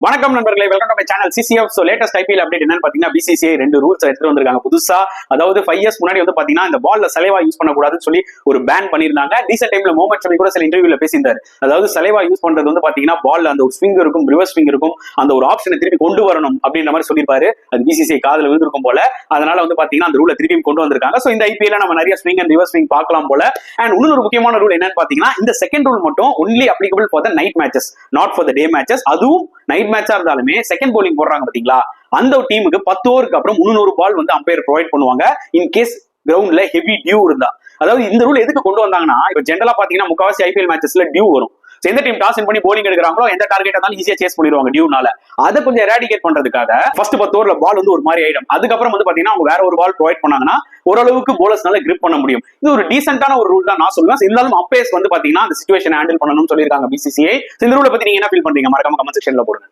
வணக்கம் நண்பர்களே, welcome to my channel CCF. So latest IPL update என்னன்னு பாத்தீங்கன்னா, பிசிசிஐ 2 ரூல்ஸ் எடுத்து வந்திருக்காங்க புதுசா. அதாவது 5 இயர்ஸ் முன்னாடி வந்து பாத்தீங்கன்னா இந்த பால்ல சலைவா யூஸ் பண்ணக்கூடாதுன்னு சொல்லி ஒரு பேன் பண்ணிருந்தாங்க. ரீசென்ட் டைம்ல முகமது ஷமி கூட சில இன்டர்வியூல பேசியிருந்தாரு. அதாவது சலைவா யூஸ் பண்றது வந்து பாத்தீங்கன்னா பால்ல அந்த ஒரு ஸ்விங் இருக்கும், ரிவர்ஸ் ஸ்விங் இருக்கும், அந்த ஒரு ஆப்ஷனை திருப்பி கொண்டு வரணும் அப்படின்ற மாதிரி சொல்லியிருப்பாரு. அது பிசிசிஐ காதுல விழுந்திருக்கும் போல. அதனால வந்து பாத்தீங்கன்னா அந்த ரூலை திருப்பி கொண்டு வந்திருக்காங்க. சோ இந்த ஐபிஎல்ல நம்ம நிறைய ஸ்விங் அண்ட் ரிவர்ஸ் ஸ்விங் பார்க்கலாம் போல. அண்ட் இன்னொரு முக்கியமான ரூல் என்னன்னு பாத்தீங்கன்னா, இந்த செகண்ட் ரூல் மட்டும் only applicable for the night matches, not for the day matches. அதுவும் நைட் மேட்சா இருந்தாலுமே செகண்ட் போலிங் போடுறாங்க பாத்தீங்களா, அந்த டீமுக்கு 10 ஓவருக்கு அப்புறம் 300 பால் வந்து அம்பையர் ப்ரொவைட் பண்ணுவாங்க இன் கேஸ் கிரவுண்ட்ல ஹெவி டியூ இருந்தா. அதாவது இந்த ரூல் எதுக்கு கொண்டு வந்தாங்கன்னா, இப்ப ஜெனரலா பாத்தீங்கன்னா முக்காவாசி ஐபிஎல் மேட்சஸ்ல டியூ வரும். எந்த டீம் டாஸ் பண்ணி போலிங் எடுக்கிறாங்களோ எந்த டார்கெட் இருந்தாலும் ஈஸியா சேஸ் பண்ணிடுவாங்க டியூனால. அதை கொஞ்சம் எராடிகேட் பண்றதுக்காக ஃபர்ஸ்ட் 10 ஓவர்ல பால் வந்து ஒரு மாதிரி ஆயிடும். அதுக்கப்புறம் வந்து பாத்தீங்கன்னா அவங்க வேற ஒரு பால் ப்ரொவைட் பண்ணாங்கன்னா ஓரளவுக்கு போலர்ஸ்னால கிரிப் பண்ண முடியும். இது ஒரு டீசென்டான ஒரு ரூல் தான் நான் சொல்லுவேன். இருந்தாலும் அம்பையர்ஸ் வந்து பாத்தீங்கன்னா அந்த சிச்சுவேஷன் ஹேண்டில் பண்ணணும்னு சொல்லியிருக்காங்க பிசிசிஐ. இந்த ரூலை பத்தி நீங்க என்ன ஃபீல் பண்றீங்க? மறக்காம கமெண்ட் செக்ஷன்ல போடுங்க.